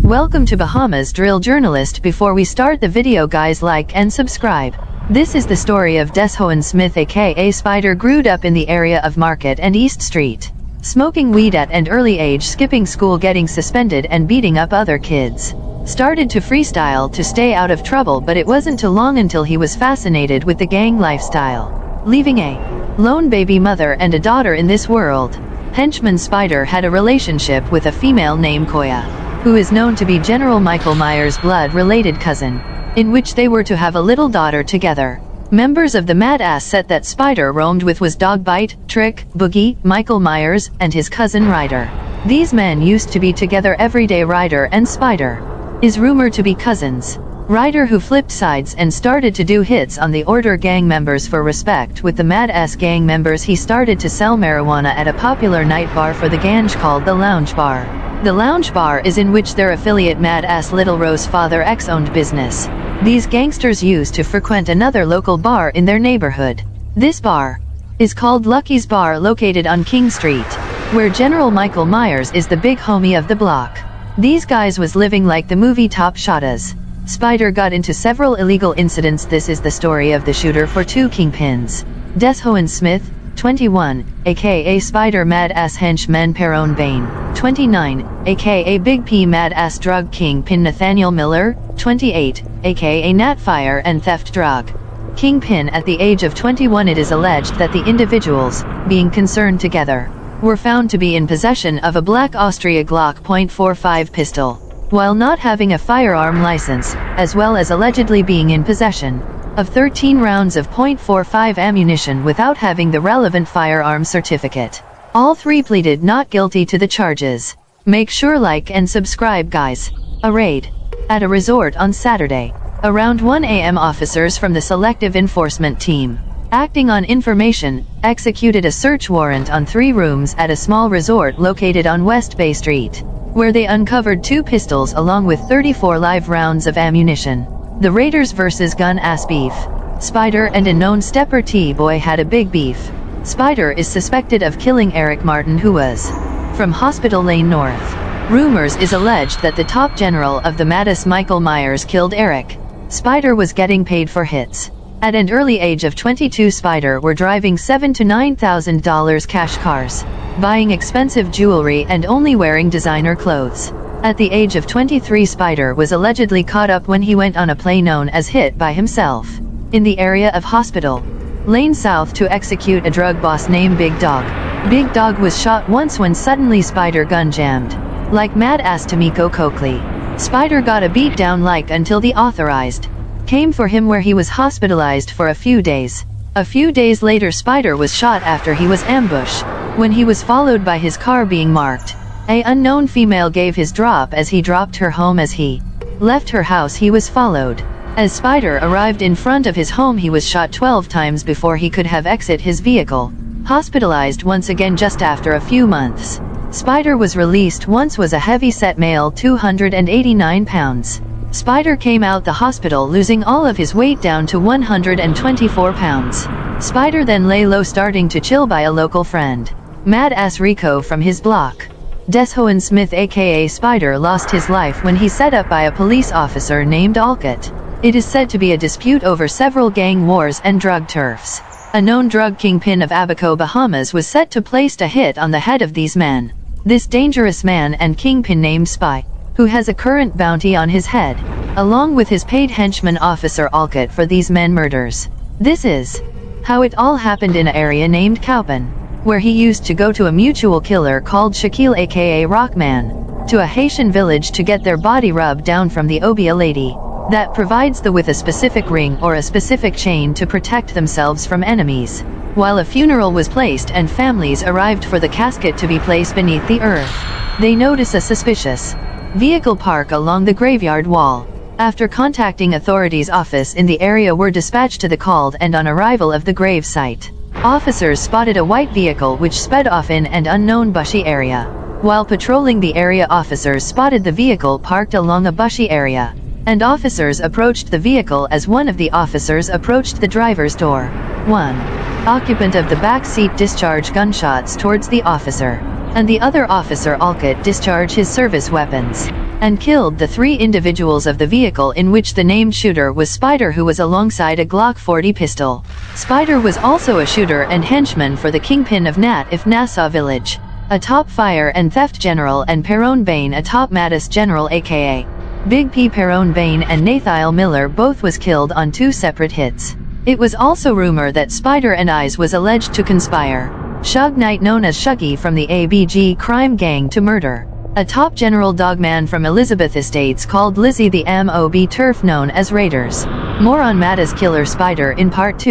Welcome to Bahamas Drill Journalist. Before we start the video, guys, like and subscribe. This is the story of Deshoen Smith aka Spider. Grew up in the area of Market and East Street, smoking weed at an early age, skipping school, getting suspended and beating up other kids. Started to freestyle to stay out of trouble, but it wasn't too long until he was fascinated with the gang lifestyle. Leaving a lone baby mother and a daughter in this world, henchman Spider had a relationship with a female named Koya, who is known to be General Michael Myers' blood-related cousin, in which they were to have a little daughter together. Members of the mad-ass set that Spider roamed with was Dogbite, Trick, Boogie, Michael Myers, and his cousin Ryder. These men used to be together every day. Ryder and Spider is rumored to be cousins. Ryder, who flipped sides and started to do hits on the Order gang members for respect with the mad-ass gang members, he started to sell marijuana at a popular night bar for the gang called the Lounge Bar. The Lounge Bar is in which their affiliate Mad-Ass Little Rose Father X owned business. These gangsters used to frequent another local bar in their neighborhood. This bar is called Lucky's Bar, located on King Street, where General Michael Myers is the big homie of the block. These guys was living like the movie Top Shotas. Spider got into several illegal incidents. This is the story of the shooter for two kingpins. Deshoen Smith, 21, aka Spider, mad-ass henchman Perone Bain, 29, aka Big P, mad-ass drug kingpin Nathaniel Miller, 28, aka Natfire and theft drug kingpin. At the age of 21, it is alleged that the individuals, being concerned together, were found to be in possession of a black Austria Glock .45 pistol, while not having a firearm license, as well as allegedly being in possession of 13 rounds of .45 ammunition without having the relevant firearm certificate. All three pleaded not guilty to the charges. Make sure like and subscribe, guys. A raid at a resort on Saturday, around 1 a.m. officers from the Selective Enforcement Team, acting on information, executed a search warrant on 3 rooms at a small resort located on West Bay Street, where they uncovered 2 pistols along with 34 live rounds of ammunition. The Raiders versus gun ass beef. Spider and a known stepper T-Boy had a big beef. Spider is suspected of killing Eric Martin, who was from Hospital Lane North. Rumors is alleged that the top general of the maddest Michael Myers killed Eric. Spider was getting paid for hits. At an early age of 22, Spider were driving $7,000 to $9,000 cash cars, buying expensive jewelry and only wearing designer clothes. At the age of 23, Spider was allegedly caught up when he went on a play known as Hit by himself in the area of Hospital Lane South to execute a drug boss named Big Dog. Big Dog was shot once when suddenly Spider gun jammed like mad-ass Tamiko Coakley. Spider got a beat down like until the authorized came for him, where he was hospitalized for a few days. A few days later, Spider was shot after he was ambushed when he was followed by his car being marked. An unknown female gave his drop as he dropped her home. As he left her house, he was followed. As Spider arrived in front of his home, he was shot 12 times before he could have exit his vehicle. Hospitalized once again just after a few months. Spider was released once, was a heavy-set male, 289 pounds. Spider came out the hospital losing all of his weight down to 124 pounds. Spider then lay low, starting to chill by a local friend, Mad-Ass Rico from his block. Deshoen Smith aka Spider lost his life when he set up by a police officer named Alcott. It is said to be a dispute over several gang wars and drug turfs. A known drug kingpin of Abaco, Bahamas was set to place a hit on the head of these men. This dangerous man and kingpin named Spy, who has a current bounty on his head, along with his paid henchman Officer Alcott for these men murders. This is how it all happened in an area named Cowpen, where he used to go to a mutual killer called Shaquille aka Rockman, to a Haitian village to get their body rubbed down from the Obia lady, that provides the with a specific ring or a specific chain to protect themselves from enemies, while a funeral was placed and families arrived for the casket to be placed beneath the earth. They notice a suspicious vehicle park along the graveyard wall. After contacting authorities' office in the area, were dispatched to the called, and on arrival of the grave site, officers spotted a white vehicle which sped off in an unknown bushy area. While patrolling the area, officers spotted the vehicle parked along a bushy area, and officers approached the vehicle. As one of the officers approached the driver's door, one occupant of the back seat discharged gunshots towards the officer, and the other officer Alcott discharged his service weapons. and killed the 3 individuals of the vehicle in which the named shooter was Spider, who was alongside a Glock 40 pistol. Spider was also a shooter and henchman for the kingpin of Nassau Village, a top fire and theft general, and Perone Bain, a top Mattis general aka Big P. Perone Bain, and Nathaniel Miller both was killed on 2 separate hits. It was also rumor that Spider and Eyes was alleged to conspire Shug Knight, known as Shuggy from the ABG crime gang, to murder a top general dogman from Elizabeth Estates called Lizzie the MOB turf, known as Raiders. More on Mattis killer Spider in part 2.